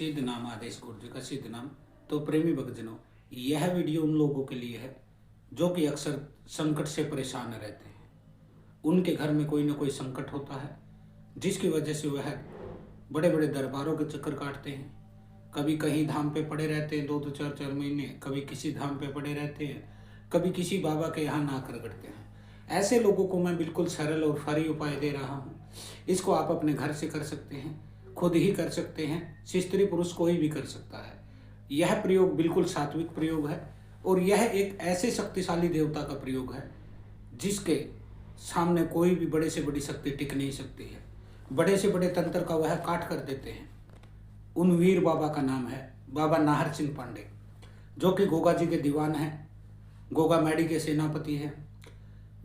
सिद्ध नाम आदेश गुरु जी का सिद्ध नाम। तो प्रेमी भक्तजनों, यह वीडियो उन लोगों के लिए है जो कि अक्सर संकट से परेशान रहते हैं। उनके घर में कोई ना कोई संकट होता है जिसकी वजह से वह बड़े बड़े दरबारों के चक्कर काटते हैं। कभी कहीं धाम पे पड़े रहते हैं 2-4 महीने, कभी किसी धाम पे पड़े रहते हैं, कभी किसी बाबा के यहाँ नाक रगड़ते हैं। ऐसे लोगों को मैं बिल्कुल सरल और फरी उपाय दे रहा हूँ। इसको आप अपने घर से कर सकते हैं, खुद ही कर सकते हैं, स्त्री पुरुष कोई भी कर सकता है। यह प्रयोग बिल्कुल सात्विक प्रयोग है और यह एक ऐसे शक्तिशाली देवता का प्रयोग है जिसके सामने कोई भी बड़े से बड़ी शक्ति टिक नहीं सकती है। बड़े से बड़े तंत्र का वह काट कर देते हैं। उन वीर बाबा का नाम है बाबा नाहर सिंह पांडे, जो कि गोगा जी के दीवान हैं, गोगा मैडी के सेनापति हैं।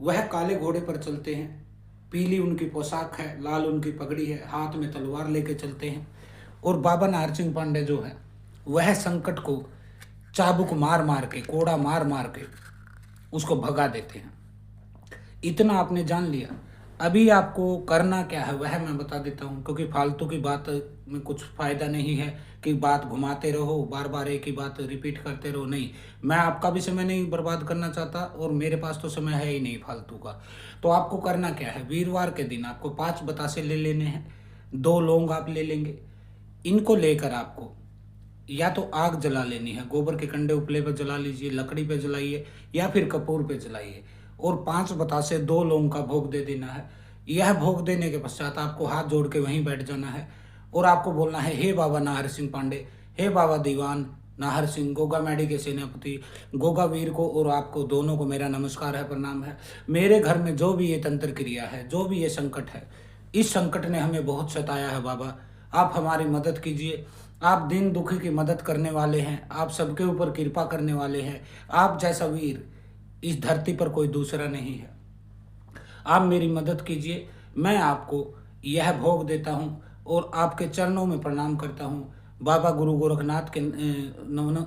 वह काले घोड़े पर चलते हैं, पीली उनकी पोशाक है, लाल उनकी पगड़ी है, हाथ में तलवार लेके चलते हैं। और बाबा नाहर सिंह पांडे जो है वह संकट को चाबुक मार मार के, कोड़ा मार मार के उसको भगा देते हैं। इतना आपने जान लिया। अभी आपको करना क्या है वह मैं बता देता हूँ, क्योंकि फालतू की बात में कुछ फायदा नहीं है कि बात घुमाते रहो, बार बार एक ही बात रिपीट करते रहो। नहीं, मैं आपका भी समय नहीं बर्बाद करना चाहता और मेरे पास तो समय है ही नहीं फालतू का। तो आपको करना क्या है, वीरवार के दिन आपको 5 बतासे ले लेने हैं, 2 लौंग आप ले लेंगे। इनको लेकर आपको या तो आग जला लेनी है, गोबर के कंडे उपले पर जला लीजिए, लकड़ी पे जलाइए या फिर कपूर पे जलाइए, और 5 बतासे 2 लौंग का भोग दे देना है। यह भोग देने के पश्चात आपको हाथ जोड़ के वहीं बैठ जाना है और आपको बोलना है, हे बाबा नाहर सिंह पांडे, हे बाबा दीवान नाहर सिंह, गोगा मैडी के सेनापति, गोगा वीर को और आपको दोनों को मेरा नमस्कार है, प्रणाम है। मेरे घर में जो भी ये तंत्र क्रिया है, जो भी ये संकट है, इस संकट ने हमें बहुत सताया है बाबा, आप हमारी मदद कीजिए। आप दीन दुखी की मदद करने वाले हैं, आप सबके ऊपर कृपा करने वाले हैं। आप जैसा वीर इस धरती पर कोई दूसरा नहीं है। आप मेरी मदद कीजिए। मैं आपको यह भोग देता हूँ और आपके चरणों में प्रणाम करता हूँ। बाबा गुरु गोरखनाथ के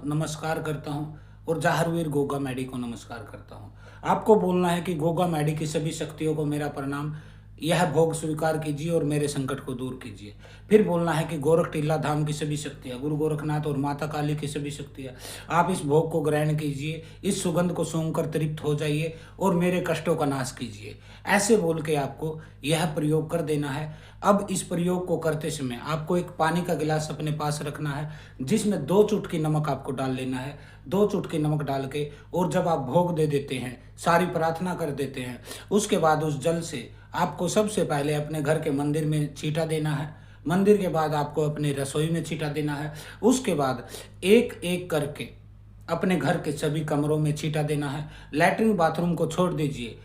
नमस्कार करता हूँ और जाहरवीर गोगा मैडी को नमस्कार करता हूँ। आपको बोलना है कि गोगा मैडी की सभी शक्तियों को मेरा प्रणाम, यह भोग स्वीकार कीजिए और मेरे संकट को दूर कीजिए। फिर बोलना है कि गोरख टीला धाम की सभी शक्तियाँ, गुरु गोरखनाथ और माता काली की सभी शक्तियाँ, आप इस भोग को ग्रहण कीजिए, इस सुगंध को सूंघकर तृप्त हो जाइए और मेरे कष्टों का नाश कीजिए। ऐसे बोल के आपको यह प्रयोग कर देना है। अब इस प्रयोग को करते समय आपको एक पानी का गिलास अपने पास रखना है जिसमें 2 चुटकी नमक आपको डाल लेना है। 2 चुटकी नमक डाल के और जब आप भोग दे देते हैं, सारी प्रार्थना कर देते हैं, उसके बाद उस जल से आपको सबसे पहले अपने घर के मंदिर में छींटा देना है। मंदिर के बाद आपको अपने रसोई में छींटा देना है। उसके बाद एक एक करके अपने घर के सभी कमरों में छींटा देना है। लैट्रिन बाथरूम को छोड़ दीजिए,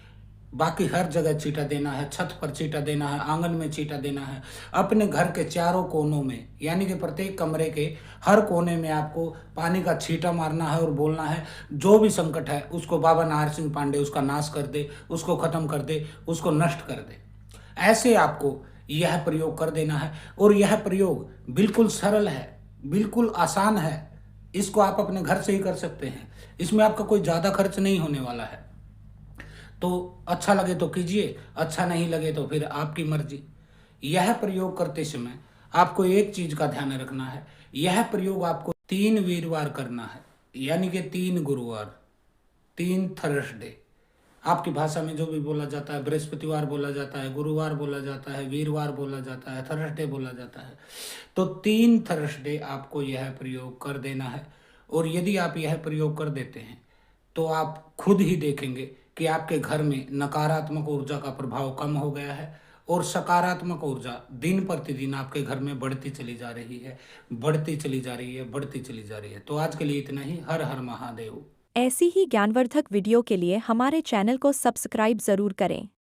बाकी हर जगह छींटा देना है। छत पर छींटा देना है, आंगन में छींटा देना है, अपने घर के चारों कोनों में, यानी कि प्रत्येक कमरे के हर कोने में आपको पानी का छींटा मारना है और बोलना है, जो भी संकट है उसको बाबा नाहर सिंह पांडे उसका नाश कर दे, उसको खत्म कर दे, उसको नष्ट कर दे। ऐसे आपको यह प्रयोग कर देना है और यह प्रयोग बिल्कुल सरल है, बिल्कुल आसान है। इसको आप अपने घर से ही कर सकते हैं। इसमें आपका कोई ज़्यादा खर्च नहीं होने वाला है। तो अच्छा लगे तो कीजिए, अच्छा नहीं लगे तो फिर आपकी मर्जी। यह प्रयोग करते समय आपको एक चीज का ध्यान रखना है, यह प्रयोग आपको 3 वीरवार करना है, यानी कि 3 गुरुवार, 3 थर्सडे। आपकी भाषा में जो भी बोला जाता है, बृहस्पतिवार बोला जाता है, गुरुवार बोला जाता है, वीरवार बोला जाता है, थर्सडे बोला जाता है। तो 3 थर्सडे आपको यह प्रयोग कर देना है। और यदि आप यह प्रयोग कर देते हैं तो आप खुद ही देखेंगे कि आपके घर में नकारात्मक ऊर्जा का प्रभाव कम हो गया है और सकारात्मक ऊर्जा दिन प्रतिदिन आपके घर में बढ़ती चली जा रही है, बढ़ती चली जा रही है, बढ़ती चली जा रही है। तो आज के लिए इतना ही। हर हर महादेव। ऐसी ही ज्ञानवर्धक वीडियो के लिए हमारे चैनल को सब्सक्राइब जरूर करें।